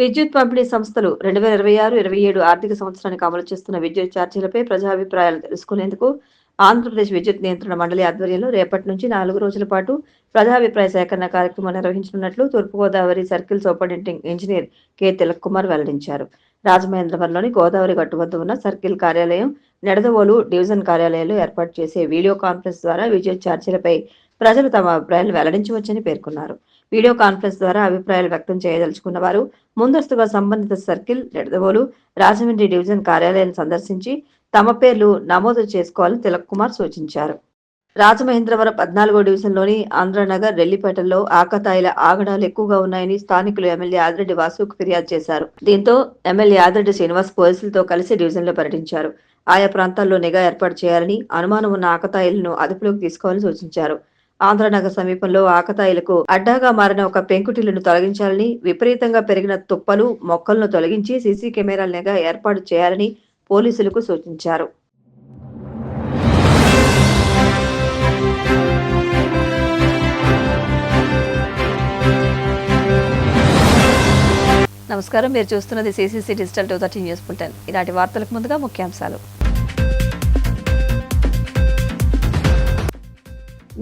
విద్యుత్ పంపిణీ సంస్థలు 2026-27 ఆర్థిక సంవత్సరానికి అమలు చేస్తున్న విద్యుత్ ఛార్జీలపై ప్రజాభిప్రాయాలు తెలుసుకునేందుకు ఆంధ్రప్రదేశ్ విద్యుత్ నియంత్రణ మండలి ఆధ్వర్యంలో రేపటి నుంచి 4 రోజుల పాటు ప్రజాభిప్రాయ సేకరణ కార్యక్రమం నిర్వహించనున్నట్లు తూర్పుగోదావరి circle superintendent engineer K Tilak Kumar వెల్లడించారు. రాజమహేంద్రవరంలోని గోదావరి గట్టు వద్ద ఉన్న సర్కిల్ కార్యాలయం, నెడదవోలు డివిజన్ కార్యాలయాల్లో ఏర్పాటు చేసే వీడియో కాన్ఫరెన్స్ ద్వారా విద్యుత్ ఛార్జీలపై ప్రజలు తమ అభిప్రాయాలు వెల్లడించవచ్చని పేర్కొన్నారు. వీడియో కాన్ఫరెన్స్ ద్వారా అభిప్రాయాలు వ్యక్తం చేయదలుచుకున్న వారు ముందస్తుగా సంబంధిత సర్కిల్, నెడదవోలు, రాజమండ్రి డివిజన్ కార్యాలయాన్ని సందర్శించి తమ పేర్లు నమోదు చేసుకోవాలని తిలక్ కుమార్ సూచించారు. రాజమహేంద్రవరం 14వ డివిజన్లోని ఆంధ్రనగర్, రెల్లిపేటల్లో ఆకతాయిల ఆగడాలు ఎక్కువగా ఉన్నాయని స్థానికులు ఎమ్మెల్యే ఆదిరెడ్డి వాసుకు ఫిర్యాదు చేశారు. దీంతో ఎమ్మెల్యే ఆదిరెడ్డి శ్రీనివాస్ పోలీసులతో కలిసి డివిజన్లో పర్యటించారు. ఆయా ప్రాంతాల్లో నిఘా ఏర్పాటు చేయాలని, అనుమానం ఉన్న ఆకతాయిలను అదుపులోకి తీసుకోవాలని సూచించారు. ఆంధ్రనగర్ సమీపంలో ఆకతాయిలకు అడ్డాగా మారిన ఒక పెంకుటిల్లును తొలగించాలని, విపరీతంగా పెరిగిన తుప్పలు, మొక్కలను తొలగించి సీసీ కెమెరాల నిఘా ఏర్పాటు చేయాలని పోలీసులకు సూచించారు. నమస్కారం, మీరు చూస్తున్నది సిసిసి డిజిటల్ 230 న్యూస్ బులెటిన్. ఇలాంటి వార్తలకు ముందుగా ముఖ్యాంశాలు.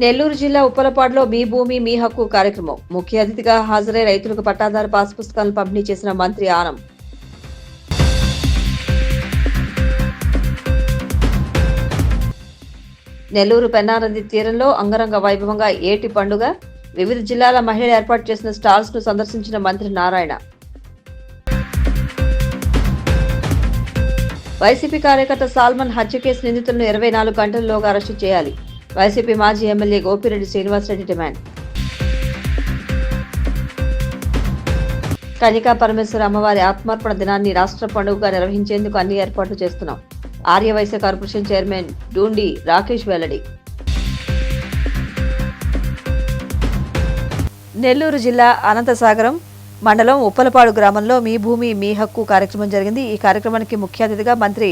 నెల్లూరు జిల్లా ఉప్పలపాడులో మీ భూమి మీ హక్కు కార్యక్రమం. ముఖ్య అతిథిగా హాజరై రైతులకు పట్టాదారు పాస్ పుస్తకాలను పంపిణీ చేసిన మంత్రి ఆనం. నెల్లూరు పెన్నా నది తీరంలో అంగరంగ వైభవంగా ఏటి పండుగ. వివిధ జిల్లాల మహిళలు ఏర్పాటు చేసిన స్టాల్స్ ను సందర్శించిన మంత్రి నారాయణ. వైసీపీ కార్యకర్త సాల్మన్ హత్య కేసు నిందితులను 24 గంటల్లోగా అరెస్టు చేయాలి. వైసీపీ మాజీ ఎమ్మెల్యే గోపిరెడ్డి శ్రీనివాసరెడ్డి డిమాండ్. కన్యకా పరమేశ్వర అమ్మవారి ఆత్మార్పణ దినాన్ని రాష్ట్ర పండుగగా నిర్వహించేందుకు అన్ని ఏర్పాట్లు చేస్తున్నాం. ఆర్యవైశ్య కార్పొరేషన్ చైర్మన్ డూండి రాకేష్ వెల్లడి. నెల్లూరు జిల్లా అనంతసాగరం మండలం ఉప్పలపాడు గ్రామంలో మీ భూమి మీ హక్కు కార్యక్రమం జరిగింది. ఈ కార్యక్రమానికి ముఖ్య అతిథిగా మంత్రి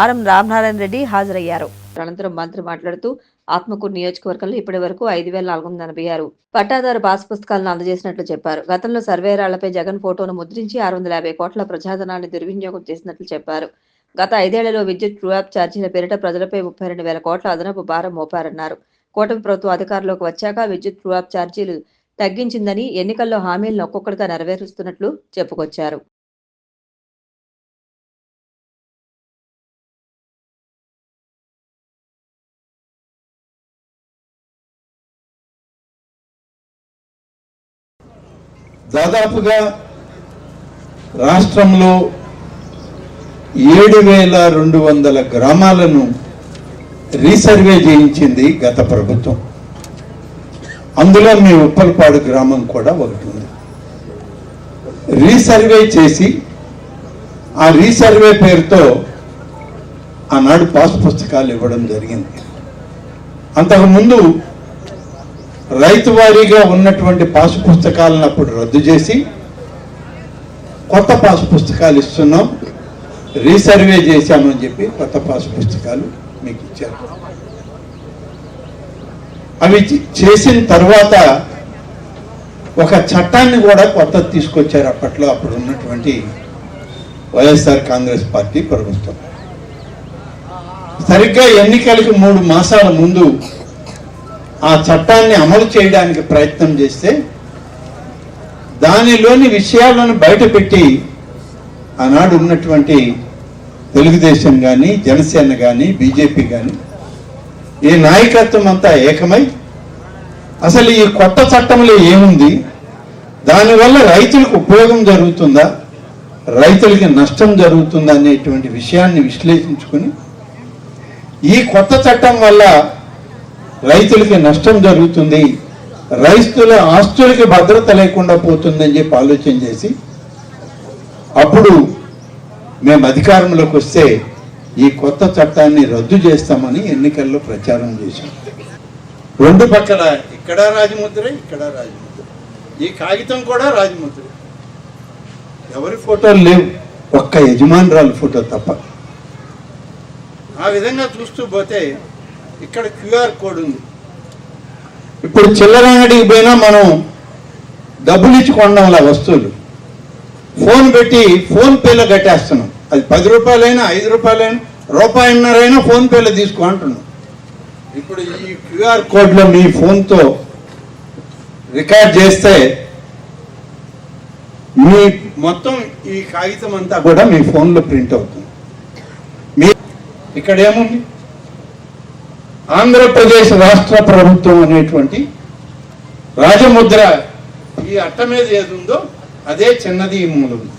ఆరం రామనారాయణ రెడ్డి హాజరయ్యారు. అనంతరం మంత్రి మాట్లాడుతూ ఆత్మకూరు నియోజకవర్గంలో ఇప్పటి వరకు 5,486 పట్టాదారు పాస్ పుస్తకాలను అందజేసినట్లు చెప్పారు. గతంలో సర్వేరాళ్లపై జగన్ ఫోటోను ముద్రించి 650 కోట్ల ప్రజాధనాన్ని దుర్వినియోగం చేసినట్లు చెప్పారు. గత 5 ఏళ్లలో విద్యుత్ ట్రూ యాప్ ఛార్జీల పేరిట ప్రజలపై 32,000 కోట్ల అదనపు భారం మోపారన్నారు. కూటమి ప్రభుత్వం అధికారంలోకి వచ్చాక విద్యుత్ ట్రూ యాప్ ఛార్జీలు తగ్గించిందని, ఎన్నికల్లో హామీలను ఒక్కొక్కటిగా నెరవేరుస్తున్నట్లు చెప్పుకొచ్చారు. దాదాపుగా రాష్ట్రంలో 7,200 గ్రామాలను రీసర్వే చేయించింది గత ప్రభుత్వం. అందులో మీ ఉప్పలపాడు గ్రామం కూడా ఒకటి ఉంది. రీసర్వే చేసి ఆ రీసర్వే పేరుతో ఆనాడు పాస్ పుస్తకాలు ఇవ్వడం జరిగింది. అంతకుముందు రైతు వారీగా ఉన్నటువంటి పాస్ పుస్తకాలను అప్పుడు రద్దు చేసి కొత్త పాస్ పుస్తకాలు ఇస్తున్నాం, రీసర్వే చేశామని చెప్పి కొత్త పాస్ పుస్తకాలు మీకు ఇచ్చారు. అవి చేసిన తర్వాత ఒక చట్టాన్ని కూడా కొత్తది తీసుకొచ్చారు అప్పట్లో అప్పుడు ఉన్నటువంటి వైఎస్ఆర్ కాంగ్రెస్ పార్టీ ప్రభుత్వం. సరిగ్గా ఎన్నికలకు 3 మాసాల ముందు ఆ చట్టాన్ని అమలు చేయడానికి ప్రయత్నం చేస్తే దానిలోని విషయాలను బయటపెట్టి ఆనాడు ఉన్నటువంటి తెలుగుదేశం కానీ, జనసేన కానీ, బీజేపీ కానీ ఈ నాయకత్వం అంతా ఏకమై అసలు ఈ కొత్త చట్టంలో ఏముంది, దానివల్ల రైతులకు ఉపయోగం జరుగుతుందా, రైతులకి నష్టం జరుగుతుందా అనేటువంటి విషయాన్ని విశ్లేషించుకుని ఈ కొత్త చట్టం వల్ల రైతులకి నష్టం జరుగుతుంది, రైతుల ఆస్తులకి భద్రత లేకుండా పోతుందని చెప్పి ఆలోచన చేసి అప్పుడు మేము అధికారంలోకి వస్తే ఈ కొత్త చట్టాన్ని రద్దు చేస్తామని ఎన్నికల్లో ప్రచారం చేశాం. 2 పక్కల ఇక్కడ రాజముద్ర, ఇక్కడ రాజముద్ర, ఈ కాగితం కూడా రాజముద్ర. ఎవరి ఫోటోలు లేవు, ఒక్క యజమానురాలు ఫోటో తప్ప. ఆ విధంగా చూస్తూ పోతే ఇక్కడ క్యూఆర్ కోడ్ ఉంది. ఇప్పుడు చిల్లర అంగడికి పోయినా మనం డబ్బులు ఇచ్చి కొనడంలా వస్తువులు ఫోన్ పెట్టి ఫోన్ పేలో కట్టేస్తున్నాం. అది 10 రూపాయలైనా 5 రూపాయలైనా రూపాయన్నరైనా ఫోన్ పేలో తీసుకో అంటున్నాం. ఇప్పుడు ఈ క్యూఆర్ కోడ్లో మీ ఫోన్తో రికార్డ్ చేస్తే మీ మొత్తం ఈ కాగితం అంతా కూడా మీ ఫోన్లో ప్రింట్ అవుతుంది. మీ ఇక్కడ ఏముంది, ఆంధ్రప్రదేశ్ రాష్ట్ర ప్రభుత్వం అనేటువంటి రాజముద్ర ఈ అట్ట మీద ఏది ఉందో అదే చిన్నది ఈ మూల ఉంది.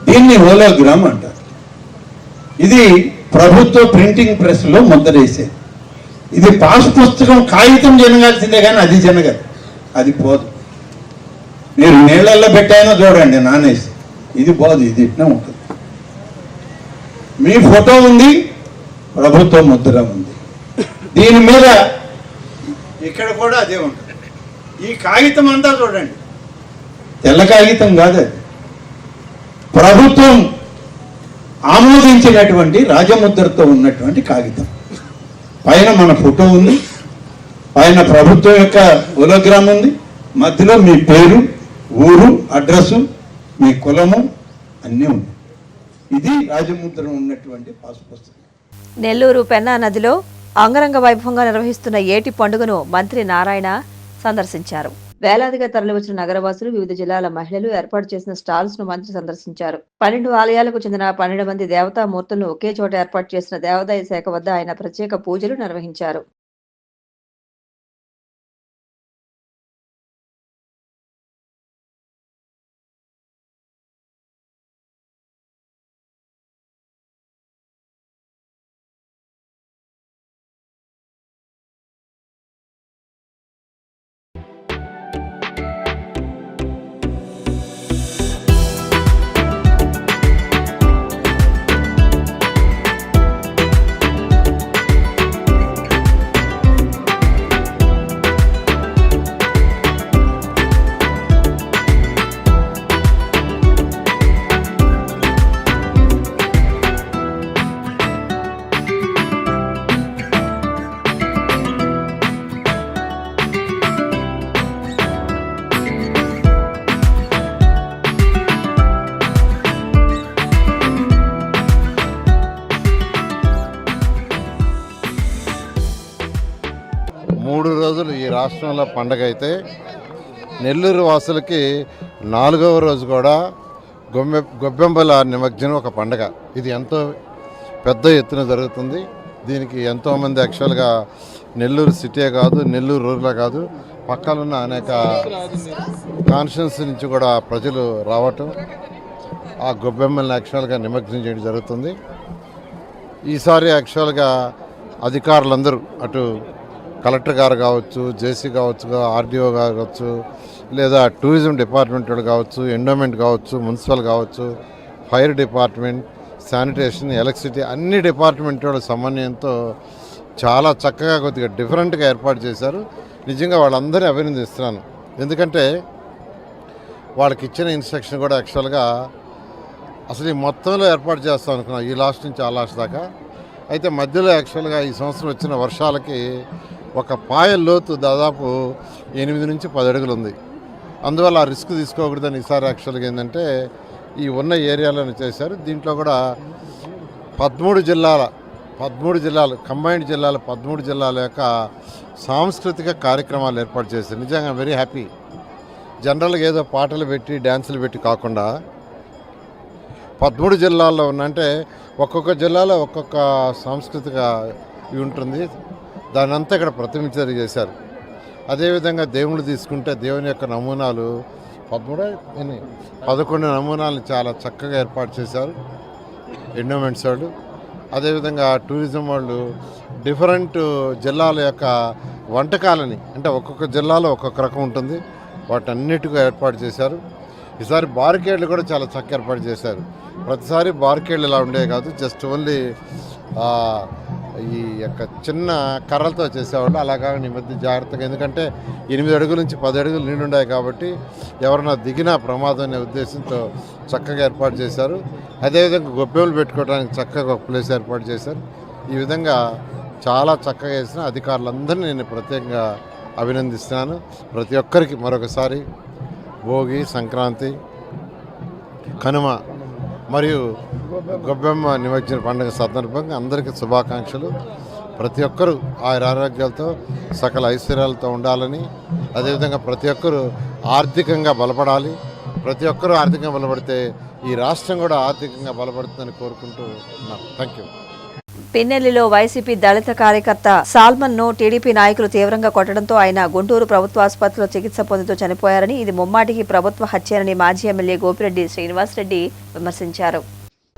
దీన్ని హోలోగ్రామ్ అంటారు. ఇది ప్రభుత్వ ప్రింటింగ్ ప్రెస్లో ముద్రేసేది. ఇది పాస్ పుస్తకం కాగితం జనగాల్సిందే కానీ అది జనగదు, అది పోదు. మీరు నీళ్ళల్లో పెట్టైనా చూడండి నానేసి, ఇది పోదు, ఇది ఇట్లా ఉంటుంది. మీ ఫోటో ఉంది, ప్రభుత్వ ముద్ర ఉంది, దీని మీద ఇక్కడ కూడా అదే ఉంటుంది. ఈ కాగితం అంతా చూడండి, తెల్ల కాగితం కాదు, అది ప్రభుత్వం ఆమోదించినటువంటి రాజముద్రతో ఉన్నటువంటి కాగితం. పైన మన ఫోటో ఉంది, పైన ప్రభుత్వం యొక్క హోలోగ్రామ్ ఉంది, మధ్యలో మీ పేరు, ఊరు, అడ్రస్సు, మీ కులము అన్నీ ఉన్నాయి. ఇది రాజముద్ర ఉన్నటువంటి పాస్ పుస్తకం. నెల్లూరు పెన్నా నదిలో అంగరంగ వైభవంగా నిర్వహిస్తున్న ఏటి పండుగను మంత్రి నారాయణ సందర్శించారు. వేలాదిగా తరలివచ్చిన నగరవాసులు, వివిధ జిల్లాల మహిళలు ఏర్పాటు చేసిన స్టాల్స్ ను మంత్రి సందర్శించారు. 12 ఆలయాలకు చెందిన 12 మంది దేవతామూర్తులను ఒకే చోట ఏర్పాటు చేసిన దేవాదాయ శాఖ వద్ద ఆయన ప్రత్యేక పూజలు నిర్వహించారు. ఈ రాష్ట్రంలో పండగ అయితే నెల్లూరు వాసులకి 4వ రోజు కూడా గొబ్బెంబల నిమజ్జనం ఒక పండగ. ఇది ఎంతో పెద్ద ఎత్తున జరుగుతుంది. దీనికి ఎంతోమంది యాక్చువల్గా నెల్లూరు సిటీ కాదు, నెల్లూరు రూరల్ కాదు, పక్కనున్న అనేక కాన్స్టిట్యున్సీ నుంచి కూడా ప్రజలు రావటం, ఆ గొబ్బెమ్మల్ని యాక్చువల్గా నిమజ్జనం చేయడం జరుగుతుంది. ఈసారి యాక్చువల్గా అధికారులందరూ అటు కలెక్టర్ గారు కావచ్చు, జేసీ కావచ్చు, ఆర్డీఓ కావచ్చు, లేదా టూరిజం డిపార్ట్మెంట్ వాళ్ళు కావచ్చు, ఎండోమెంట్ కావచ్చు, మున్సిపల్ కావచ్చు, ఫైర్ డిపార్ట్మెంట్, శానిటేషన్, ఎలక్ట్రిసిటీ అన్ని డిపార్ట్మెంట్ వాళ్ళ సమన్వయంతో చాలా చక్కగా కొద్దిగా డిఫరెంట్గా ఏర్పాటు చేశారు. నిజంగా వాళ్ళందరినీ అభినందిస్తున్నాను. ఎందుకంటే వాళ్ళకి ఇచ్చిన ఇన్స్ట్రక్షన్ కూడా యాక్చువల్గా అసలు ఈ మొత్తంలో ఏర్పాటు చేస్తాం అనుకున్నాం, ఈ లాస్ట్ నుంచి ఆ లాస్ట్ దాకా. అయితే మధ్యలో యాక్చువల్గా ఈ సంవత్సరం వచ్చిన వర్షాలకి ఒక పాయ లోతు దాదాపు 8 నుంచి 10 అడుగులు ఉంది. అందువల్ల ఆ రిస్క్ తీసుకోకూడదని ఈసారి యాక్చువల్గా ఏంటంటే ఈ ఉన్న ఏరియాలను చేశారు. దీంట్లో కూడా 13 జిల్లాలు కంబైన్డ్ జిల్లాలు 13 జిల్లాల యొక్క సాంస్కృతిక కార్యక్రమాలు ఏర్పాటు చేశారు. నిజంగా వెరీ హ్యాపీ. జనరల్గా ఏదో పాటలు పెట్టి డ్యాన్సులు పెట్టి కాకుండా 13 జిల్లాల్లో ఉన్నంటే ఒక్కొక్క జిల్లాలో ఒక్కొక్క సాంస్కృతిక ఇవి ఉంటుంది. దాని అంతా ఇక్కడ ప్రతినిధి చేశారు. అదేవిధంగా దేవుళ్ళు తీసుకుంటే దేవుని యొక్క నమూనాలు 11 నమూనాలను చాలా చక్కగా ఏర్పాటు చేశారు ఎండోమెంట్స్ వాళ్ళు. అదేవిధంగా టూరిజం వాళ్ళు డిఫరెంట్ జిల్లాల యొక్క వంటకాలని, అంటే ఒక్కొక్క జిల్లాలో ఒక్కొక్క రకం ఉంటుంది, వాటన్నిటిగా ఏర్పాటు చేశారు. ఈసారి బార్కేడ్లు కూడా చాలా చక్కగా ఏర్పాటు చేశారు. ప్రతిసారి బార్కేడ్లు ఇలా ఉండేవి కాదు, జస్ట్ ఓన్లీ ఈ యొక్క చిన్న కర్రలతో చేసేవాళ్ళు. అలాగా ఈ మధ్య జాగ్రత్తగా, ఎందుకంటే 8 అడుగుల నుంచి 10 అడుగులు నీళ్ళు ఉన్నాయి కాబట్టి ఎవరైనా దిగినా ప్రమాదం అనే ఉద్దేశంతో చక్కగా ఏర్పాటు చేశారు. అదేవిధంగా గొబ్బెమ్మలు పెట్టుకోవడానికి చక్కగా ఒక ప్లేస్ ఏర్పాటు చేశారు. ఈ విధంగా చాలా చక్కగా చేసిన అధికారులందరినీ నేను ప్రత్యేకంగా అభినందిస్తున్నాను. ప్రతి ఒక్కరికి మరొకసారి భోగి, సంక్రాంతి కనుమ మరియు గొబ్బెమ్మ నిమజ్జన పండుగ సందర్భంగా అందరికీ శుభాకాంక్షలు. ప్రతి ఒక్కరూ ఆరోగ్యాలతో సకల ఐశ్వర్యాలతో ఉండాలని, అదేవిధంగా ప్రతి ఒక్కరూ ఆర్థికంగా బలపడాలి. ప్రతి ఒక్కరూ ఆర్థికంగా బలపడితే ఈ రాష్ట్రం కూడా ఆర్థికంగా బలపడుతుందని కోరుకుంటూ ఉన్నాను. Thank you. పిన్నెల్లిలో వైసీపీ దళిత కార్యకర్త సాల్మన్ ను టీడీపీ నాయకులు తీవ్రంగా కొట్టడంతో ఆయన గుంటూరు ప్రభుత్వ ఆసుపత్రిలో చికిత్స పొందుతూ చనిపోయారని, ఇది ముమ్మాటికి ప్రభుత్వ హత్యనని మాజీ ఎమ్మెల్యే గోపిరెడ్డి శ్రీనివాసరెడ్డి విమర్శించారు.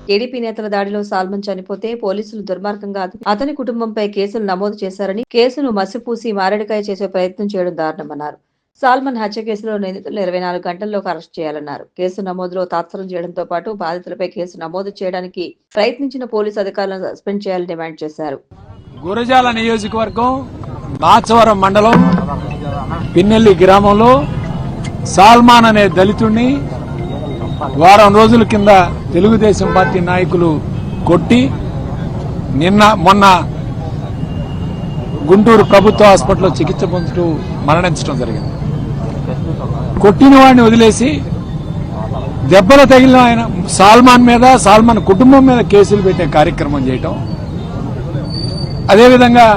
టీడీపీ నేతల దాడిలో సాల్మన్ చనిపోతే పోలీసులు దుర్మార్గంగా అతని కుటుంబంపై కేసులు నమోదు చేశారని, కేసును మసిపూసి మారేడుకాయ చేసే ప్రయత్నం చేయడం దారుణమన్నారు. సాల్మన్ హత్య కేసులో నిందితులను 24 గంటల్లోకి అరెస్ట్ చేయాలన్నారు. కేసు నమోదులో తాత్సరం చేయడంతో పాటు బాధితులపై కేసు నమోదు చేయడానికి ప్రయత్నించిన పోలీసు అధికారులను సస్పెండ్ చేయాలని డిమాండ్ చేశారు. గురజాల నియోజకవర్గం బాచవరం మండలం పిన్నెల్లి గ్రామంలో సాల్మాన్ అనే దళితుడిని వారం రోజుల కింద తెలుగుదేశం పార్టీ నాయకులు కొట్టి మొన్న గుంటూరు ప్రభుత్వ హాస్పిటల్లో చికిత్స పొందుతూ మరణించడం జరిగింది. కొట్టిన వాడిని వదిలేసి దెబ్బలు తగిలిన ఆయన సాల్మాన్ కుటుంబం మీద కేసులు పెట్టే కార్యక్రమం చేయటం, అదేవిధంగా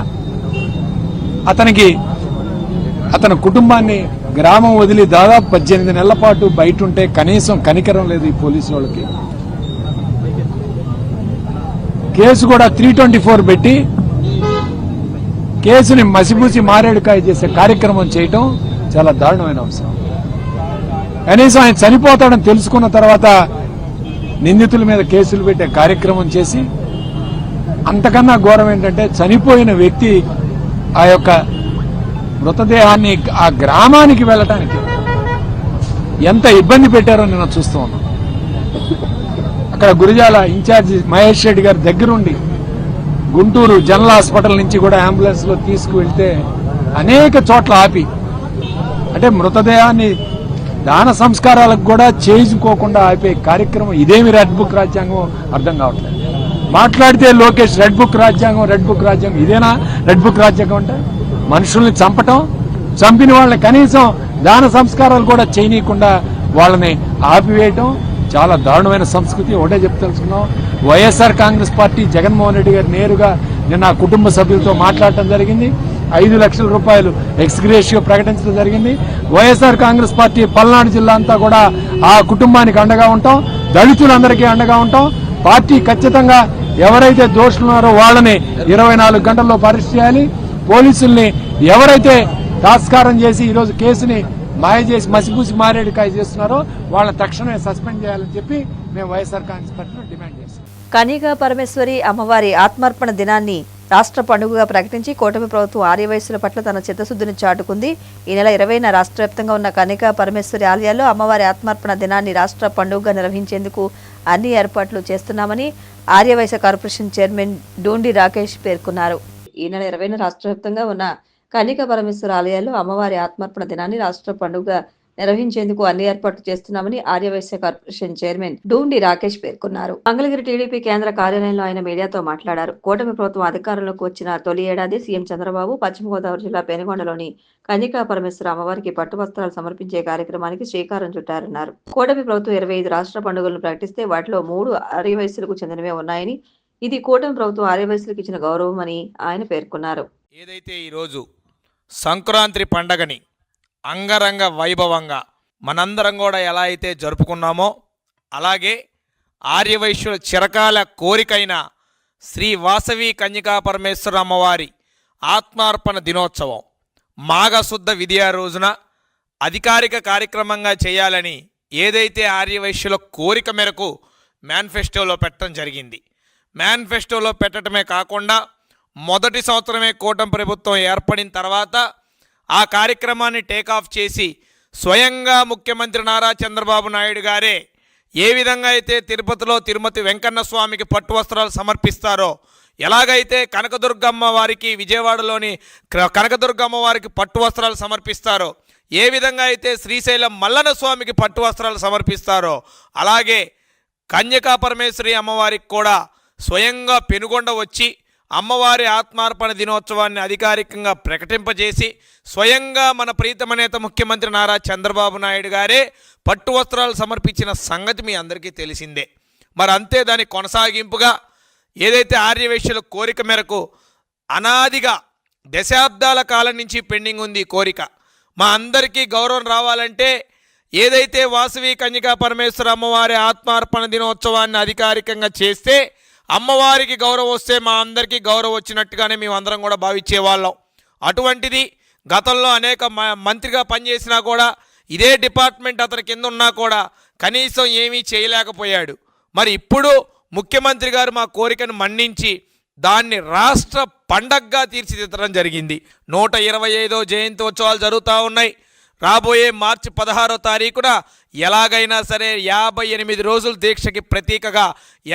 అతని కుటుంబాన్ని గ్రామం వదిలి దాదాపు 18 నెలల పాటు బయట ఉంటే కనీసం కనికరం లేదు ఈ పోలీసు వాళ్ళకి. కేసు కూడా 324 పెట్టి కేసుని మసిపూసి మారేడుకాయ చేసే కార్యక్రమం చేయటం చాలా దారుణమైన అంశం. కనీసం ఆయన చనిపోతాడని తెలుసుకున్న తర్వాత నిందితుల మీద కేసులు పెట్టే కార్యక్రమం చేసి, అంతకన్నా ఘోరం ఏంటంటే చనిపోయిన వ్యక్తి ఆ యొక్క మృతదేహాన్ని ఆ గ్రామానికి వెళ్ళటానికి ఎంత ఇబ్బంది పెట్టారో నేను చూస్తూ ఉన్నాను. అక్కడ గురజాల ఇన్ఛార్జి మహేష్ రెడ్డి గారి దగ్గరుండి గుంటూరు జనరల్ హాస్పిటల్ నుంచి కూడా అంబులెన్స్ లో తీసుకువెళ్తే అనేక చోట్ల ఆపి, అంటే మృతదేహాన్ని దాన సంస్కారాలకు కూడా చేసుకోకుండా ఆపే కార్యక్రమం ఇదేమి రెడ్ బుక్ రాజ్యాంగం అర్థం కావట్లేదు. మాట్లాడితే లోకేష్ రెడ్ బుక్ రాజ్యాంగం ఇదేనా రెడ్ బుక్ రాజ్యాంగం అంటే? మనుషుల్ని చంపటం, చంపిన వాళ్ళని కనీసం దాన సంస్కారాలు కూడా చేయనీయకుండా వాళ్ళని ఆపివేయటం చాలా దారుణమైన సంస్కృతి. ఒకటే తెలుసుకున్నాం, వైఎస్ఆర్ కాంగ్రెస్ పార్టీ జగన్మోహన్ రెడ్డి గారు నేరుగా నిన్న కుటుంబ సభ్యులతో మాట్లాడటం జరిగింది. 5 లక్షల రూపాయలు ఎక్స్గ్రేషియో ప్రకటించడం జరిగింది. వైఎస్ఆర్ కాంగ్రెస్ పార్టీ పల్నాడు జిల్లా అంతా కూడా ఆ కుటుంబానికి అండగా ఉంటాం, దళితులందరికీ అండగా ఉంటాం. పార్టీ ఖచ్చితంగా ఎవరైతే దోషులున్నారో వాళ్ళని 24 గంటల్లో అరెస్ట్ చేయాలి. పోలీసుల్ని ఎవరైతే తాత్కారం చేసి ఈరోజు కేసుని మాయ చేసి మసిపూసి మారేడుకాయ చేస్తున్నారో వాళ్ళని తక్షణమే సస్పెండ్ చేయాలని చెప్పి మేము వైఎస్ఆర్ కాంగ్రెస్ పార్టీలో డిమాండ్ చేస్తాం. కనిగా పరమేశ్వరి అమ్మవారి ఆత్మార్పణ దినాన్ని రాష్ట్ర పండుగగా ప్రకటించి కూటమి ప్రభుత్వం ఆర్యవైశ్యుల పట్ల తన చిత్తశుద్ధిని చాటుకుంది. ఈ నెల 20న రాష్ట్ర వ్యాప్తంగా ఉన్న కనిగా పరమేశ్వరి ఆలయాల్లో అమ్మవారి ఆత్మార్పణ దినాన్ని రాష్ట్ర పండుగగా నిర్వహించేందుకు అన్ని ఏర్పాట్లు చేస్తున్నామని ఆర్యవైశ్య కార్పొరేషన్ చైర్మన్ డూండి రాకేష్ పేర్కొన్నారు. ఈ నెల 20న రాష్ట్ర వ్యాప్తంగా ఉన్న కనికా పరమేశ్వర ఆలయాల్లో అమ్మవారి ఆత్మార్పణ దినాన్ని రాష్ట్ర పండుగ నిర్వహించేందుకు అన్ని ఏర్పాట్లు చేస్తున్నామని ఆర్యవైశ్య కార్పొరేషన్ చైర్మన్ డూండి రాకేష్ పేర్కొన్నారు. మంగళగిరి టీడీపీ కేంద్ర కార్యాలయంలో ఆయన మీడియాతో మాట్లాడారు. కూటమి ప్రభుత్వం అధికారంలోకి వచ్చిన తొలి ఏడాది సీఎం చంద్రబాబు పశ్చిమ గోదావరి జిల్లా పెనుగొండలోని కన్యకా పరమేశ్వర అమ్మవారికి పట్టు వస్త్రాలు సమర్పించే కార్యక్రమానికి శ్రీకారం చుట్టారన్నారు. కూటమి ప్రభుత్వం 25 రాష్ట్ర పండుగలను ప్రకటిస్తే వాటిలో 3 ఆర్యవైశ్యులకు చెందినవే ఉన్నాయని, ఇది కూటమి ప్రభుత్వం ఆర్యవైశ్యులకు ఇచ్చిన గౌరవం అని ఆయన పేర్కొన్నారు. ఏదైతే ఈరోజు సంక్రాంతి పండగని అంగరంగ వైభవంగా మనందరం కూడా ఎలా అయితే జరుపుకున్నామో, అలాగే ఆర్యవైశ్యుల చిరకాల కోరికైన శ్రీ వాసవి కన్యకా పరమేశ్వర అమ్మవారి ఆత్మార్పణ దినోత్సవం మాఘశుద్ధ విద్యా రోజున అధికారిక కార్యక్రమంగా చేయాలని ఏదైతే ఆర్యవైశ్యుల కోరిక మేరకు మేనిఫెస్టోలో పెట్టడం జరిగింది. మేనిఫెస్టోలో పెట్టడమే కాకుండా మొదటి సంవత్సరమే కూటమి ప్రభుత్వం ఏర్పడిన తర్వాత ఆ కార్యక్రమాన్ని టేకాఫ్ చేసి స్వయంగా ముఖ్యమంత్రి నారా చంద్రబాబు నాయుడు గారే ఏ విధంగా అయితే తిరుపతిలో తిరుమతి వెంకన్న స్వామికి పట్టు వస్త్రాలు సమర్పిస్తారో, ఎలాగైతే కనకదుర్గమ్మ వారికి విజయవాడలోని కనకదుర్గమ్మ వారికి పట్టు వస్త్రాలు సమర్పిస్తారో, ఏ విధంగా అయితే శ్రీశైలం మల్లన్న స్వామికి పట్టు వస్త్రాలు సమర్పిస్తారో, అలాగే కన్యకా పరమేశ్వరి అమ్మవారికి కూడా స్వయంగా పెనుగొండ వచ్చి అమ్మవారి ఆత్మార్పణ దినోత్సవాన్ని అధికారికంగా ప్రకటింపజేసి స్వయంగా మన ప్రీతమ నేత ముఖ్యమంత్రి నారా చంద్రబాబు నాయుడు గారే పట్టు వస్త్రాలు సమర్పించిన సంగతి మీ అందరికీ తెలిసిందే. మరి అంతే దాని కొనసాగింపుగా ఏదైతే ఆర్యవైశ్యుల కోరిక మేరకు అనాదిగా దశాబ్దాల కాలం నుంచి పెండింగ్ ఉంది ఈ కోరిక, మా అందరికీ గౌరవం రావాలంటే ఏదైతే వాసవి కన్యకా పరమేశ్వర అమ్మవారి ఆత్మార్పణ దినోత్సవాన్ని అధికారికంగా చేస్తే అమ్మవారికి గౌరవం వస్తే మా అందరికీ గౌరవం వచ్చినట్టుగానే మేము అందరం కూడా భావించేవాళ్ళం. అటువంటిది గతంలో అనేక మంత్రిగా పనిచేసినా కూడా ఇదే డిపార్ట్మెంట్ అతని కింద ఉన్నా కూడా కనీసం ఏమీ చేయలేకపోయాడు. మరి ఇప్పుడు ముఖ్యమంత్రి గారు మా కోరికను మన్నించి దాన్ని రాష్ట్ర పండగగా తీర్చిదిద్దడం జరిగింది. 125వ జయంతి ఉత్సవాలు జరుగుతూ ఉన్నాయి. రాబోయే మార్చి 16వ తారీఖున ఎలాగైనా సరే 58 రోజుల దీక్షకి ప్రతీకగా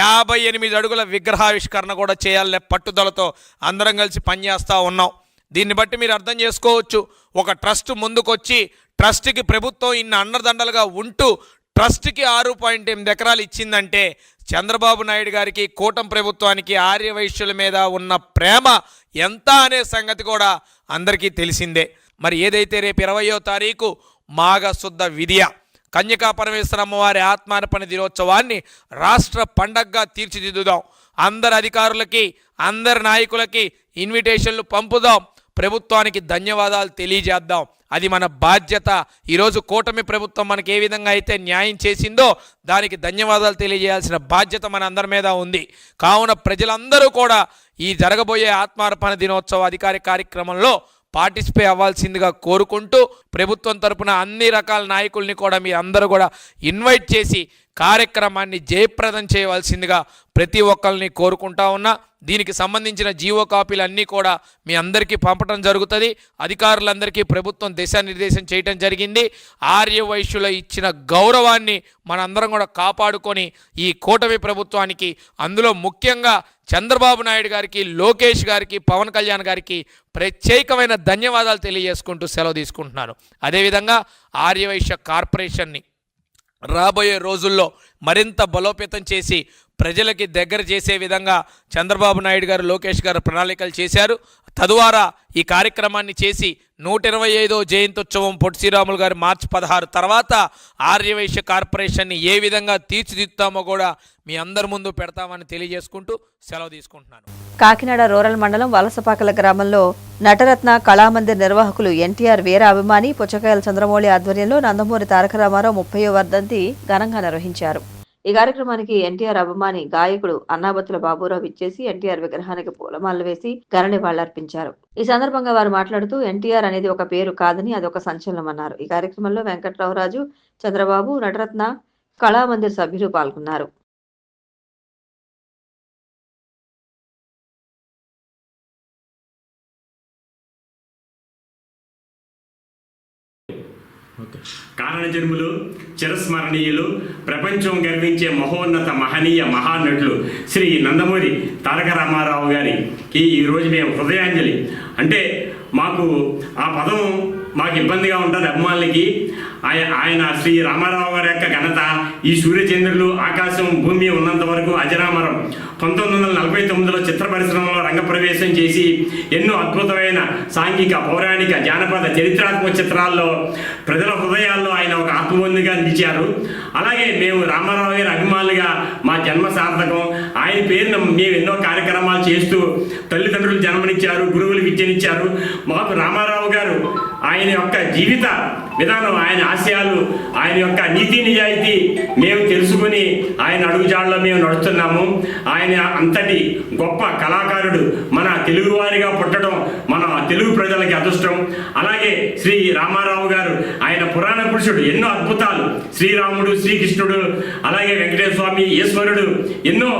58 అడుగుల విగ్రహావిష్కరణ కూడా చేయాలనే పట్టుదలతో అందరం కలిసి పనిచేస్తూ ఉన్నాం. దీన్ని బట్టి మీరు అర్థం చేసుకోవచ్చు, ఒక ట్రస్ట్ ముందుకొచ్చి ట్రస్ట్కి ప్రభుత్వం ఇన్ని అండదండలుగా ఉంటూ ట్రస్ట్కి 6.8 ఎకరాలు ఇచ్చిందంటే చంద్రబాబు నాయుడు గారికి కూటమి ప్రభుత్వానికి ఆర్యవైశ్యుల మీద ఉన్న ప్రేమ ఎంత అనే సంగతి కూడా అందరికీ తెలిసిందే. మరి ఏదైతే రేపు 20వ తారీఖు మాఘ శుద్ధ విధియ కన్యకా పరమేశ్వర అమ్మవారి ఆత్మార్పణ దినోత్సవాన్ని రాష్ట్ర పండగగా తీర్చిదిద్దుదాం. అందరి అధికారులకి అందరి నాయకులకి ఇన్విటేషన్లు పంపుదాం. ప్రభుత్వానికి ధన్యవాదాలు తెలియజేద్దాం. అది మన బాధ్యత. ఈరోజు కూటమి ప్రభుత్వం మనకి ఏ విధంగా అయితే న్యాయం చేసిందో దానికి ధన్యవాదాలు తెలియజేయాల్సిన బాధ్యత మన అందరి మీద ఉంది. కావున ప్రజలందరూ కూడా ఈ జరగబోయే ఆత్మార్పణ దినోత్సవ అధికారిక కార్యక్రమంలో పార్టిసిపేట్ అవ్వాల్సిందిగా కోరుకుంటూ ప్రభుత్వం తరపున అన్ని రకాల నాయకుల్ని కూడా మీ అందరూ కూడా ఇన్వైట్ చేసి కార్యక్రమాన్ని జయప్రదం చేయవలసిందిగా ప్రతి ఒక్కరిని కోరుకుంటా ఉన్నా. దీనికి సంబంధించిన జీవో కాపీలు అన్నీ కూడా మీ అందరికీ పంపడం జరుగుతుంది. అధికారులందరికీ ప్రభుత్వం దిశానిర్దేశం చేయడం జరిగింది. ఆర్యవైశ్యుల ఇచ్చిన గౌరవాన్ని మనందరం కూడా కాపాడుకొని ఈ కూటమి ప్రభుత్వానికి, అందులో ముఖ్యంగా చంద్రబాబు నాయుడు గారికి, లోకేష్ గారికి, పవన్ కళ్యాణ్ గారికి ప్రత్యేకమైన ధన్యవాదాలు తెలియజేసుకుంటూ సెలవు తీసుకుంటున్నాను. అదేవిధంగా ఆర్యవైశ్య కార్పొరేషన్ని రాబోయే రోజుల్లో మరింత బలోపేతం చేసి ప్రజలకి దగ్గర చేసే విధంగా చంద్రబాబు నాయుడు గారు, లోకేష్ గారు ప్రణాళికలు చేశారు. తద్వారా ఈ కార్యక్రమాన్ని చేసి 125వ జయంత్యుత్సవం పొట్టి శ్రీరాములు గారు మార్చి 16 తర్వాత ఆర్యవైశ్య కార్పొరేషన్ని ఏ విధంగా తీర్చిదిద్దుతామో కూడా మీ అందరి ముందు పెడతామని తెలియజేసుకుంటూ సెలవు తీసుకుంటున్నాను. కాకినాడ రూరల్ మండలం వలసపాకల గ్రామంలో నటరత్న కళామందిర్ నిర్వాహకులు ఎన్టీఆర్ వీర అభిమాని పుచ్చకాయల చంద్రమౌళి ఆధ్వర్యంలో నందమూరి తారక రామారావు 30వ వర్ధంతి ఘనంగా నిర్వహించారు. ఈ కార్యక్రమానికి ఎన్టీఆర్ అభిమాని గాయకుడు అన్నాబత్తుల బాబురావు ఇచ్చేసి ఎన్టీఆర్ విగ్రహానికి పూలమాలలు వేసి ఘన నివాళులర్పించారు. ఈ సందర్భంగా వారు మాట్లాడుతూ ఎన్టీఆర్ అనేది ఒక పేరు కాదని అదొక సంచలనం అన్నారు. ఈ కార్యక్రమంలో వెంకట్రావురాజు, చంద్రబాబు, నటరత్న కళామందిర్ సభ్యులు పాల్గొన్నారు. కారణజన్ములు, చిరస్మరణీయులు, ప్రపంచం గర్వించే మహోన్నత మహనీయ మహానటులు శ్రీ నందమూరి తారక రామారావు గారికి ఈరోజు మేము హృదయాంజలి అంటే మాకు ఆ పదం మాకు ఇబ్బందిగా ఉంటుంది అభిమానులకి. ఆయన శ్రీ రామారావు గారి యొక్క ఘనత ఈ సూర్యచంద్రులు, ఆకాశం, భూమి ఉన్నంత వరకు అజరామరం. 1949లో చిత్ర పరిశ్రమలో రంగప్రవేశం చేసి ఎన్నో అద్భుతమైన సాంఘిక, పౌరాణిక, జానపద, చరిత్రాత్మక చిత్రాల్లో ప్రజల హృదయాల్లో ఆయన ఒక ఆత్మబంధుగా నిలిచారు. అలాగే మేము రామారావు గారి అభిమానులుగా మా జన్మ సార్థకం. ఆయన పేరున మేము ఎన్నో కార్యక్రమాలు చేస్తూ తల్లిదండ్రులు జన్మనిచ్చారు, గురువులు విద్యనిచ్చారు. మాకు రామారావు గారు ఆయన యొక్క జీవిత విధానం, ఆయన ఆశయాలు, ఆయన యొక్క నీతి నిజాయితీ మేము తెలుసుకుని ఆయన అడుగుజాడలో మేము నడుస్తున్నాము. ఆయన అంతటి గొప్ప కళాకారుడు మన తెలుగువారిగా పుట్టడం మన తెలుగు ప్రజలకి అదృష్టం. అలాగే శ్రీ రామారావు గారు ఆయన పురాణ పురుషుడు, ఎన్నో అద్భుతాలు, శ్రీరాముడు, శ్రీకృష్ణుడు, అలాగే వెంకటేశ్వర స్వామి, ఈశ్వరుడు, ఎన్నో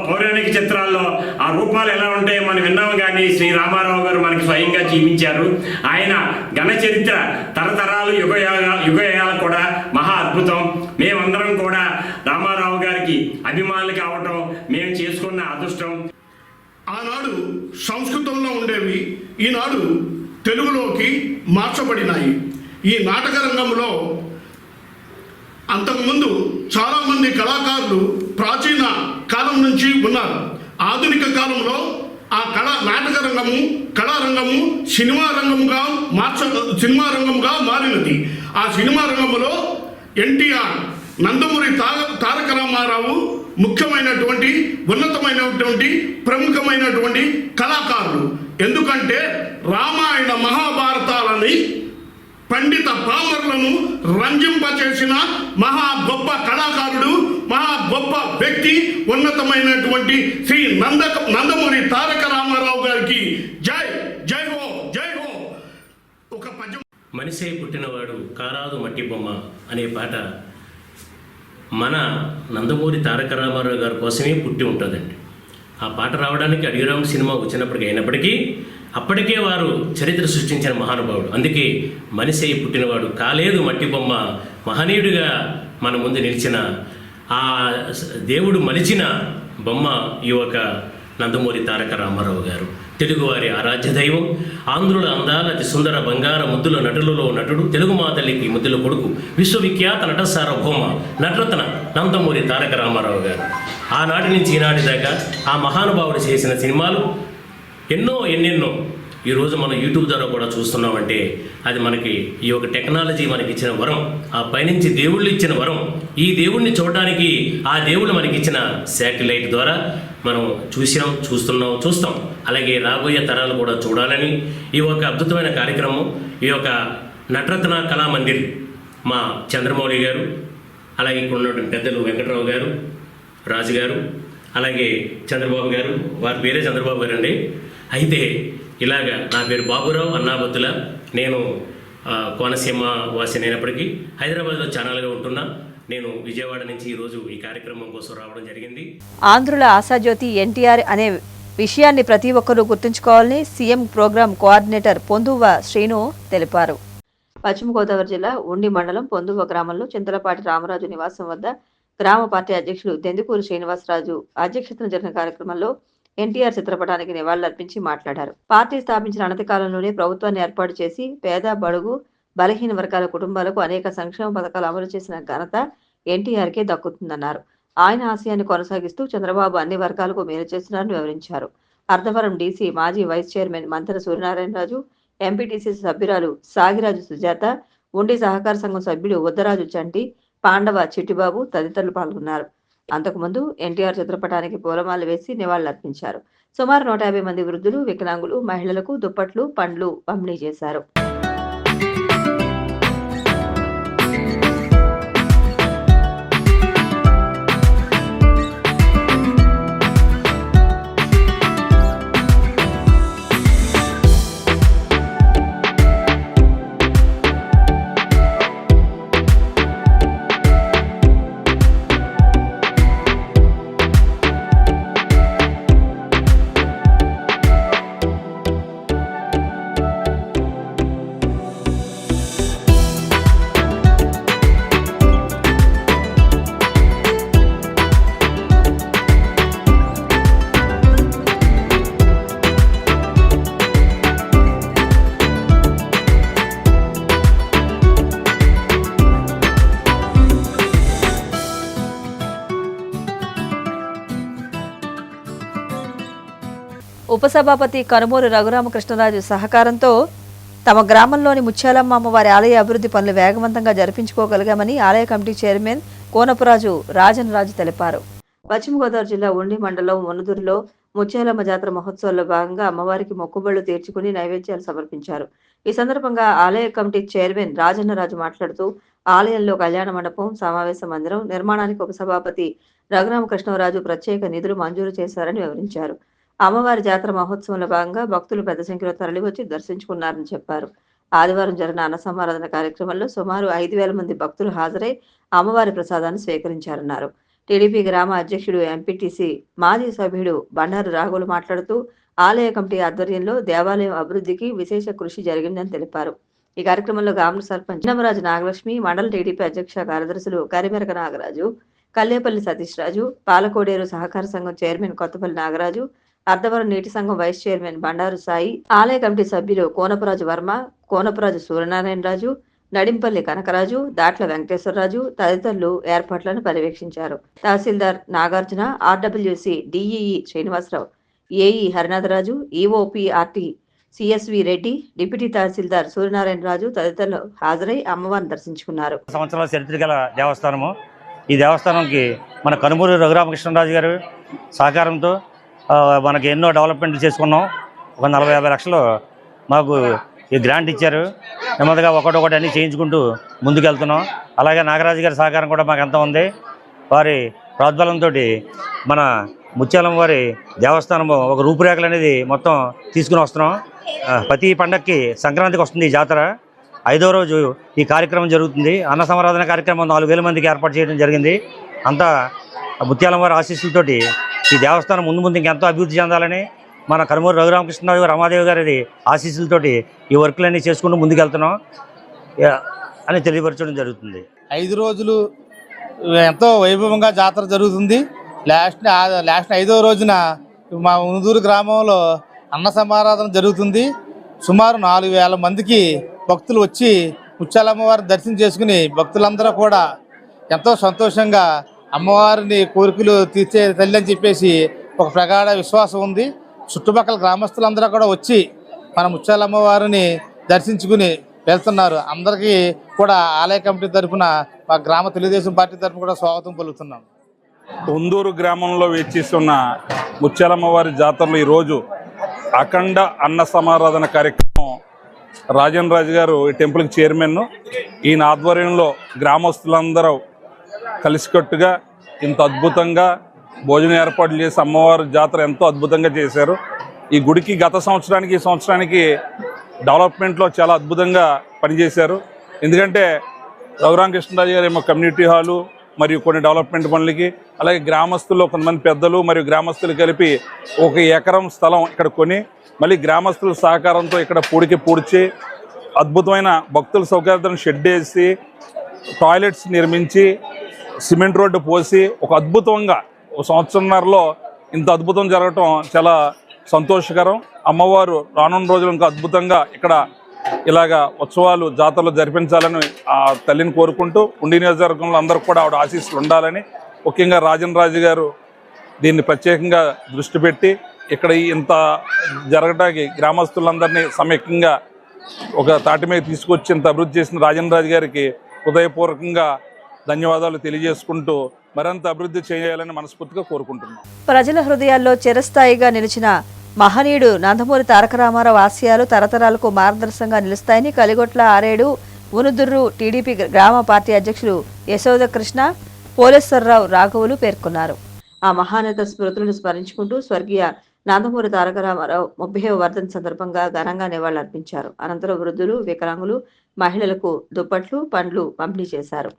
పౌరాణిక చిత్రాల్లో ఆ రూపాలు ఎలా ఉంటాయో మనం విన్నాము. కానీ శ్రీ రామారావు గారు మనకి స్వయంగా జీవించారు. ఆయన ఘన చరిత్ర తరతరాలు యుగయాలు కూడా మహా అద్భుతం. మేమందరం కూడా రామారావు గారికి అభిమానులు కావటం మేము చేసుకున్న అదృష్టం. ఆనాడు సంస్కృతంలో ఉండేవి ఈనాడు తెలుగులోకి మార్చబడినాయి. ఈ నాటక రంగంలో అంతకుముందు చాలామంది కళాకారులు ప్రాచీన కాలం నుంచి ఉన్నారు. ఆధునిక కాలంలో ఆ నాటక రంగము, కళారంగము సినిమా రంగంగా మారినది. ఆ సినిమా రంగంలో ఎన్టీఆర్, నందమూరి తారక రామారావు ముఖ్యమైనటువంటి ఉన్నతమైనటువంటి ప్రముఖమైనటువంటి కళాకారులు. ఎందుకంటే రామాయణ మహాభారతాలని పండిత పామరులను రంజింపచేసిన మహా గొప్ప కళాకారుడు, మహా గొప్ప వ్యక్తి, ఉన్నతమైనటువంటి శ్రీ నందమూరి తారక రామారావు గారికి జై జై హో జై హో. ఒక పద్యం. మనిషి పుట్టినవాడు కారాదు మట్టి బొమ్మ అనే పాట మన నందమూరి తారక రామారావు గారి కోసమే పుట్టి ఉంటుందండి. ఆ పాట రావడానికి అడిగిరాముడు సినిమా వచ్చినప్పటికీ అయినప్పటికీ అప్పటికే వారు చరిత్ర సృష్టించిన మహానుభావుడు. అందుకే మనిషి పుట్టినవాడు కాలేదు మట్టి బొమ్మ, మహనీయుడిగా మన ముందు నిలిచిన ఆ దేవుడు మలిచిన బొమ్మ ఈ ఒక నందమూరి తారక రామారావు గారు. తెలుగువారి ఆరాధ్య దైవం, ఆంధ్రుల అందాల అతి సుందర బంగార ముద్దుల నటులలో నటుడు, తెలుగు మాతల్లికి ముద్దుల కొడుకు, విశ్వవిఖ్యాత నట సార్వభౌమ నటరత్న నందమూరి తారక రామారావు గారు. ఆనాటి నుంచి ఈనాటి దాకా ఆ మహానుభావుడు చేసిన సినిమాలు ఎన్నెన్నో ఈరోజు మనం యూట్యూబ్ ద్వారా కూడా చూస్తున్నామంటే అది మనకి ఈ యొక్క టెక్నాలజీ మనకి ఇచ్చిన వరం, ఆ పైనుంచి దేవుళ్ళు ఇచ్చిన వరం. ఈ దేవుణ్ణి చూడడానికి ఆ దేవుళ్ళు మనకి ఇచ్చిన శాటిలైట్ ద్వారా మనం చూస్తాం. అలాగే రాబోయే తరాలు కూడా చూడాలని ఈ ఒక అద్భుతమైన కార్యక్రమం, ఈ యొక్క నటరత్న కళామందిర్ మా చంద్రమౌళి గారు, అలాగే ఇక్కడ ఉన్నటువంటి పెద్దలు వెంకటరావు గారు, రాజు గారు, అలాగే చంద్రబాబు గారు, వారి పేరే చంద్రబాబు గారు అండి. అయితే ఇలాగా నా పేరు బాబురావు అన్నాబత్తుల, నేను కోనసీమ వాసి అయినప్పటికీ హైదరాబాద్లో ఛానల్గా ఉంటున్నా. నేను విజయవాడ నుంచి ఈరోజు ఈ కార్యక్రమం కోసం రావడం జరిగింది. ఆంధ్రుల ఆశాజ్యోతి ఎన్టీఆర్ అనే విషయాన్ని ప్రతి ఒక్కరూ గుర్తుంచుకోవాలని సీఎం ప్రోగ్రాం కోఆర్డినేటర్ పొందువ శ్రీను తెలిపారు. పశ్చిమ గోదావరి జిల్లా ఉండి మండలం పొందువ గ్రామంలో చింతలపాటి రామరాజు నివాసం వద్ద గ్రామ పార్టీ అధ్యక్షుడు దెందుకూరు శ్రీనివాసరాజు అధ్యక్షతన జరిగిన కార్యక్రమంలో ఎన్టీఆర్ చిత్రపటానికి నివాళులర్పించి మాట్లాడారు. పార్టీ స్థాపించిన అనతి కాలంలోనే ప్రభుత్వాన్ని ఏర్పాటు చేసి పేద, బడుగు, బలహీన వర్గాల కుటుంబాలకు అనేక సంక్షేమ పథకాలు అమలు చేసిన ఘనత ఎన్టీఆర్కే దక్కుతుందన్నారు. ఆయన ఆశయాన్ని కొనసాగిస్తూ చంద్రబాబు అన్ని వర్గాలకు మేలు చేస్తున్నారని వివరించారు. అర్ధవరం డీసీ మాజీ vice chairman Mantena Suryanarayanaraju, MPTC సభ్యురాలు సాగిరాజు సుజాత, ఉండి సహకార సంఘం సభ్యుడు ఉద్దరాజు చంటి, పాండవ చిట్టిబాబు తదితరులు పాల్గొన్నారు. అంతకుముందు ఎన్టీఆర్ చిత్రపటానికి పూలమాలలు వేసి నివాళులర్పించారు. సుమారు 150 మంది వృద్ధులు, వికలాంగులు, మహిళలకు దుప్పట్లు, పండ్లు పంపిణీ చేశారు. ఉపసభాపతి కనుమూరి రఘురామకృష్ణరాజు సహకారంతో తమ గ్రామంలోని ముత్యాలమ్మ అమ్మవారి ఆలయ అభివృద్ధి పనులు వేగవంతంగా జరిపించుకోగలిగామని ఆలయ కమిటీ చైర్మన్ కోనపురాజు రాజన్ రాజు తెలిపారు. పశ్చిమ గోదావరి జిల్లా ఉండి మండలం మునుదురులో ముత్యాలమ్మ జాతర మహోత్సవాల్లో భాగంగా అమ్మవారికి మొక్కుబళ్లు తీర్చుకుని నైవేద్యాలు సమర్పించారు. ఈ సందర్భంగా ఆలయ కమిటీ చైర్మన్ రాజన్నరాజు మాట్లాడుతూ ఆలయంలో కళ్యాణ మండపం, సమావేశ మందిరం నిర్మాణానికి ఉపసభాపతి రఘురామకృష్ణరాజు ప్రత్యేక నిధులు మంజూరు చేశారని వివరించారు. అమ్మవారి జాతర మహోత్సవంలో భాగంగా భక్తులు పెద్ద సంఖ్యలో తరలివచ్చి దర్శించుకున్నారని చెప్పారు. ఆదివారం జరిగిన అన్న సమారాధన కార్యక్రమంలో సుమారు 5,000 మంది భక్తులు హాజరై అమ్మవారి ప్రసాదాన్ని స్వీకరించారన్నారు. టీడీపీ గ్రామ అధ్యక్షుడు, ఎంపీటీసీ మాజీ సభ్యుడు బండారు రాఘవులు మాట్లాడుతూ ఆలయ కమిటీ ఆధ్వర్యంలో దేవాలయం అభివృద్ధికి విశేష కృషి జరిగిందని తెలిపారు. ఈ కార్యక్రమంలో గ్రామ సర్పంచ్ చిన్నమరాజు నాగలక్ష్మి, మండల టీడీపీ అధ్యక్ష కార్యదర్శులు కరిమెరక నాగరాజు, కల్లేపల్లి సతీష్ రాజు, పాలకోడేరు సహకార సంఘం చైర్మన్ కొత్తపల్లి నాగరాజు, అర్ధవరం నీటి సంఘం వైస్ చైర్మన్ బండారు సాయి, ఆలయ కమిటీ సభ్యులు కోనపురాజు వర్మ, కోనపురాజు సూర్యనారాయణరాజు, నడింపల్లి కనకరాజు, దాట్ల వెంకటేశ్వరరాజు తదితరులు ఏర్పాట్లను పర్యవేక్షించారు. Tahsildar Nagarjuna, RWC DEE Srinivasarao, AE Harinatharaju, EOPRT CSV Reddy, deputy tahsildar Suryanarayana Raju తదితరులు హాజరై అమ్మవారిని దర్శించుకున్నారు. సంవత్సరాల చరిత్ర గల దేవస్థానము. ఈ దేవస్థానంకి మన కనుమూరి రఘురామకృష్ణరాజు గారు సహకారంతో మనకి ఎన్నో డెవలప్మెంట్లు చేసుకున్నాం. ఒక 40-50 లక్షలు మాకు ఈ గ్రాంట్ ఇచ్చారు. నెమ్మదిగా ఒకటొకటి అన్నీ చేయించుకుంటూ ముందుకెళ్తున్నాం. అలాగే నాగరాజు గారి సహకారం కూడా మాకు ఎంత ఉంది. వారి ప్రోద్బలంతో మన ముత్యాలమ్మ వారి దేవస్థానము ఒక రూపురేఖలు అనేది మొత్తం తీసుకుని వస్తున్నాం. ప్రతి పండగకి సంక్రాంతికి వస్తుంది ఈ జాతర. 5వ రోజు ఈ కార్యక్రమం జరుగుతుంది. అన్న సమారాధన కార్యక్రమం 4000 మందికి ఏర్పాటు చేయడం జరిగింది. అంతా ముత్యాలమ్మ వారి ఆశీస్సులతోటి ఈ దేవస్థానం ముందు ఇంకెంతో అభివృద్ధి చెందాలని మన కనుమూరి రఘురామకృష్ణరాజు గారు, రమాదేవి గారి ఆశీస్సులతోటి ఈ వర్కులన్నీ చేసుకుంటూ ముందుకెళ్తున్నాం అని తెలియపరచడం జరుగుతుంది. 5 రోజులు ఎంతో వైభవంగా జాతర జరుగుతుంది. లాస్ట్ 5వ రోజున మా ఉనుదూరు గ్రామంలో అన్న సమారాధన జరుగుతుంది. సుమారు 4000 మందికి భక్తులు వచ్చి ముత్యాలమ్మవారిని దర్శనం చేసుకుని భక్తులందరూ కూడా ఎంతో సంతోషంగా అమ్మవారిని కోరికలు తీర్చే తల్లి అని చెప్పేసి ఒక ప్రగాఢ విశ్వాసం ఉంది. చుట్టుపక్కల గ్రామస్తులందరూ కూడా వచ్చి మన ముత్యాలమ్మవారిని దర్శించుకుని వెళ్తున్నారు. అందరికీ కూడా ఆలయ కమిటీ తరఫున మా గ్రామ తెలుగుదేశం పార్టీ తరఫున కూడా స్వాగతం పలుకుతున్నాం. ఉందూరు గ్రామంలో వేచేస్తున్న ముత్యాలమ్మవారి జాతరలో ఈరోజు అఖండ అన్న సమారాధన కార్యక్రమం రాజన్ రాజు గారు ఈ టెంపుల్కి చైర్మన్. ఈయన ఆధ్వర్యంలో గ్రామస్తులందరూ కలిసికట్టుగా ఇంత అద్భుతంగా భోజనం ఏర్పాట్లు చేసి అమ్మవారి జాతర ఎంతో అద్భుతంగా చేశారు. ఈ గుడికి గత సంవత్సరానికి ఈ సంవత్సరానికి డెవలప్మెంట్లో చాలా అద్భుతంగా పనిచేశారు. ఎందుకంటే రఘురామకృష్ణరాజు గారు ఏమో కమ్యూనిటీ హాలు మరియు కొన్ని డెవలప్మెంట్ పనులకి, అలాగే గ్రామస్తుల్లో కొంతమంది పెద్దలు మరియు గ్రామస్తులు కలిపి 1 ఎకరం స్థలం ఇక్కడ కొని మళ్ళీ గ్రామస్తుల సహకారంతో ఇక్కడ పూడ్చి అద్భుతమైన భక్తుల సౌకర్యాలను షెడ్ వేసి టాయిలెట్స్ నిర్మించి సిమెంట్ రోడ్డు పోసి ఒక అద్భుతంగా 1 సంవత్సరంన్నరలో ఇంత అద్భుతం జరగటం చాలా సంతోషకరం. అమ్మవారు రానున్న రోజులు ఇంకా అద్భుతంగా ఇక్కడ ఇలాగా ఉత్సవాలు జాతరలు జరిపించాలని ఆ తల్లిని కోరుకుంటూ ఉండి నియోజకవర్గంలో అందరూ కూడా ఆవిడ ఆశీస్సులు ఉండాలని, ముఖ్యంగా రాజన్ రాజు గారు దీన్ని ప్రత్యేకంగా దృష్టి పెట్టి ఇక్కడ ఇంత జరగడానికి గ్రామస్తులందరినీ సమైక్యంగా ఒక తాటి మీద తీసుకొచ్చి ఇంత అభివృద్ధి చేసిన రాజన్ రాజు గారికి హృదయపూర్వకంగా ధన్యవాదాలు తెలియజేసుకుంటూ మరింత అభివృద్ధి చేయాలని మనస్ఫూర్తిగా కోరుకుంటున్నాం. ప్రజల హృదయాల్లో చిరస్థాయిగా నిలిచిన మహనీయుడు నందమూరి తారక రామారావు ఆశయాలు తరతరాలకు మార్గదర్శకంగా నిలుస్తాయని కలిగొట్ల ఆరేడు ఉనుదుర్రు టీడీపీ గ్రామ పార్టీ అధ్యక్షులు యశోదకృష్ణ, పోలేశ్వరరావు రాఘవులు పేర్కొన్నారు. ఆ మహానేత స్మృతులను స్మరించుకుంటూ స్వర్గీయ నందమూరి తారక రామారావు 30వ వర్ధంతి సందర్భంగా ఘనంగా నివాళులర్పించారు. అనంతరం వృద్ధులు, వికలాంగులు, మహిళలకు దుప్పట్లు, పండ్లు పంపిణీ చేశారు.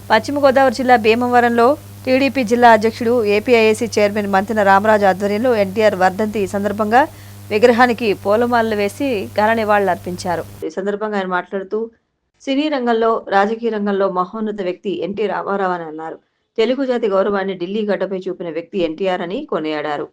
పశ్చిమ గోదావరి జిల్లా భీమవరంలో టీడీపీ జిల్లా అధ్యక్షుడు ఏపీఐఏసీ చైర్మన్ మంతెన రామరాజు ఆధ్వర్యంలో ఎన్టీఆర్ వర్ధంతి సందర్భంగా విగ్రహానికి పూలమాలలు వేసి ఘన నివాళులర్పించారు. ఈ సందర్భంగా ఆయన మాట్లాడుతూ సినీ రంగంలో, రాజకీయ రంగంలో మహోన్నత వ్యక్తి ఎన్టీ రామారావు అని అన్నారు. తెలుగు జాతి గౌరవాన్ని ఢిల్లీ గడ్డపై చూపిన వ్యక్తి ఎన్టీఆర్ అని కొనియాడారు.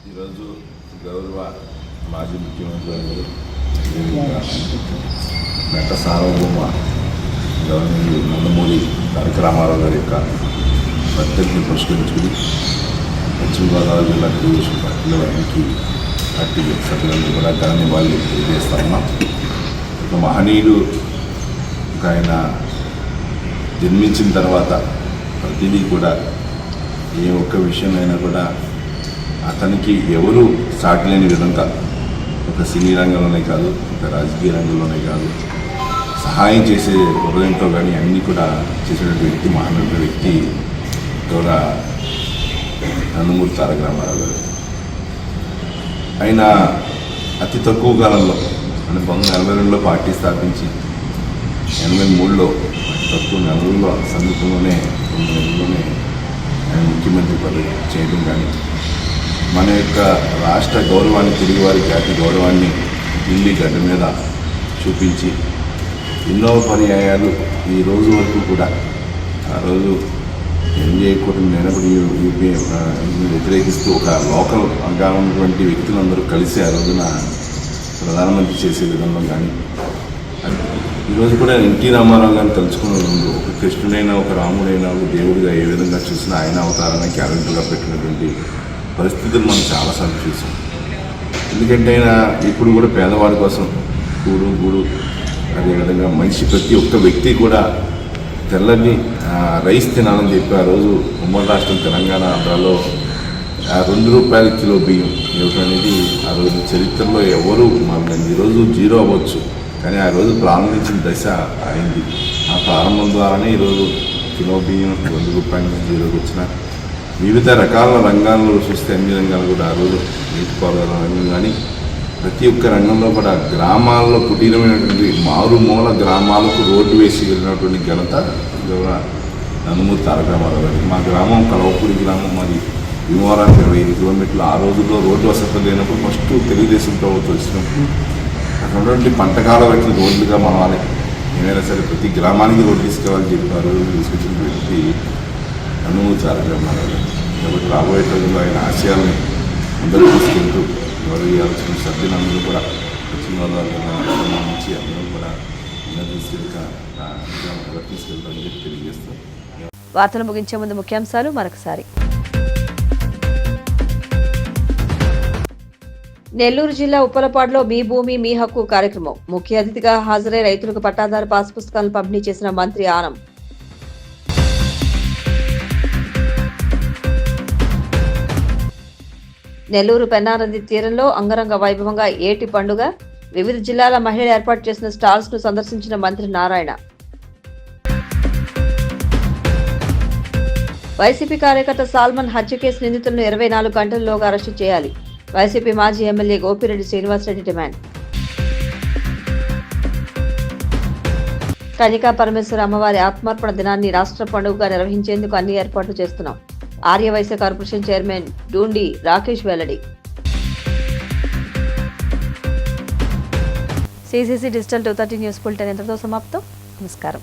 ఈరోజు గౌరవ మాజీ ముఖ్యమంత్రి నట సార్వభౌమ గవర్నర్ నందమూరి తారక రామారావు గారి యొక్క వర్ధంతిని పురస్కరించుకుని పశ్చిమ గోదావరి జిల్లా తెలుగుదేశం పార్టీలో ఆయనకి పార్టీ సభ్యులందరూ కూడా ఘన నివాళులు తెలియజేస్తా ఉన్నాం. ఒక మహనీయుడు ఆయన జన్మించిన తర్వాత ప్రతిదీ కూడా ఏ ఒక్క విషయంలో కూడా అతనికి ఎవరు సాటిలేని విధంగా ఒక సినీ రంగంలోనే కాదు, ఒక రాజకీయ రంగంలోనే కాదు, సహాయం చేసే హృదయంతో కానీ అన్నీ కూడా చేసినటువంటి వ్యక్తి, మహానట వ్యక్తి గౌరవ నందమూరి తారక రామారావు గారు. ఆయన అతి తక్కువ కాలంలో అంటే 1942లో పార్టీ స్థాపించి 83లో తక్కువ నెలల్లో సమీపంలోనే 2 నెలల్లోనే ఆయన ముఖ్యమంత్రి పదవి చేయడం కానీ, మన యొక్క రాష్ట్ర గౌరవాన్ని, తెలుగువారి జాతి గౌరవాన్ని ఢిల్లీ గడ్డ మీద చూపించి ఎన్నో పర్యాయాలు ఈ రోజు వరకు కూడా ఆ రోజు ఎన్డీఏ కూటమి లేనప్పుడు యూపీఏ వ్యతిరేకిస్తూ ఒక లోకల్గా ఉన్నటువంటి వ్యక్తులందరూ కలిసి ఆ రోజున ప్రధానమంత్రి చేసే విధంలో కానీ, ఈరోజు కూడా ఎన్టీ రామారావు గారిని తలుచుకునే ముందు ఒక కృష్ణుడైనా, ఒక రాముడైనా, ఒక దేవుడిగా ఏ విధంగా చూసినా ఆయన అవతారాన్ని క్యాలెండర్గా పెట్టినటువంటి పరిస్థితులు మనం చాలాసార్లు చూసాం. ఎందుకంటే ఆయన ఇప్పుడు కూడా పేదవాడి కోసం గూడు అదేవిధంగా మనిషి ప్రతి ఒక్క వ్యక్తి కూడా తెల్లని రైస్ తినాలని చెప్పి ఆ రోజు ఉమ్మడి రాష్ట్రం తెలంగాణ ఆంధ్రాలో 2 రూపాయల కిలో బియ్యం ఏమిటనేది ఆ రోజు చరిత్రలో ఎవరు ఈరోజు జీరో అవ్వచ్చు, కానీ ఆ రోజు ప్రారంభించిన దశ అయింది. ఆ ప్రారంభం ద్వారానే ఈరోజు కిలో బియ్యం 2 రూపాయల నుంచి జీరోకి వచ్చిన వివిధ రకాల రంగాల్లో చూస్తే అన్ని రంగాలు కూడా ఆ రోజు నీటిపారుదల రంగం కానీ ప్రతి ఒక్క రంగంలో కూడా గ్రామాల్లో కుటీరమైనటువంటి మారుమూల గ్రామాలకు రోడ్డు వేసి వెళ్ళినటువంటి ఘనత గౌరవ నందమూరి తారక రామారావు గారికి. మా గ్రామం కలవపూడి గ్రామం, మాది భీమవరానికి 25 కిలోమీటర్లు. ఆ రోజుల్లో రోడ్డు వసతి లేనప్పుడు ఫస్ట్ తెలుగుదేశం ప్రభుత్వం వచ్చినప్పుడు అటువంటి పంటకాల వ్యక్తులు రోడ్లుగా మనవాలి, ఏమైనా సరే ప్రతి గ్రామానికి రోడ్డు తీసుకెళ్ళాలని చెప్పి ఆ రోజు తీసుకొచ్చిన వ్యక్తి నందమూరి తారక రామారావు గారు. కాబట్టి రాబోయే రోజుల్లో ఆయన ఆశయాలను అందరూ తీసుకెళ్తూ ఎవరు ఇవ్వాల్సిన సభ్యులందరూ కూడా పశ్చిమ గోదావరి నుంచి అందరూ కూడా తీసుకెళ్తామని చెప్పి తెలియజేస్తాం. వార్తలు ముగించే ముందు ముఖ్యాంశాలు మరొకసారి. నెల్లూరు జిల్లా ఉప్పలపాడులో మీ భూమి మీ హక్కు కార్యక్రమం. ముఖ్య అతిథిగా హాజరై రైతులకు పట్టాదారు పాస్ పుస్తకాలను పంపిణీ చేసిన మంత్రి ఆనం. నెల్లూరు పెన్నా నది తీరంలో అంగరంగ వైభవంగా ఏటి పండుగ. వివిధ జిల్లాల మహిళలు ఏర్పాటు చేసిన స్టాల్స్ ను సందర్శించిన మంత్రి నారాయణ. వైసీపీ కార్యకర్త సాల్మన్ హత్య కేసు నిందితులను 24 గంటల్లోగా అరెస్టు చేయాలి. వైసీపీ మాజీ ఎమ్మెల్యే గోపిరెడ్డి శ్రీనివాసరెడ్డి డిమాండ్. కన్యకా పరమేశ్వర అమ్మవారి ఆత్మార్పణ దినాన్ని రాష్ట్ర పండుగగా నిర్వహించేందుకు అన్ని ఏర్పాట్లు చేస్తున్నాం. ఆర్యవైశ్య కార్పొరేషన్ చైర్మన్ డూండి రాకేష్ వెల్లడి. CCC డిజిటల్ 230 న్యూస్ బులెటిన్ ఇంతటితో సమాప్తం. నమస్కారం.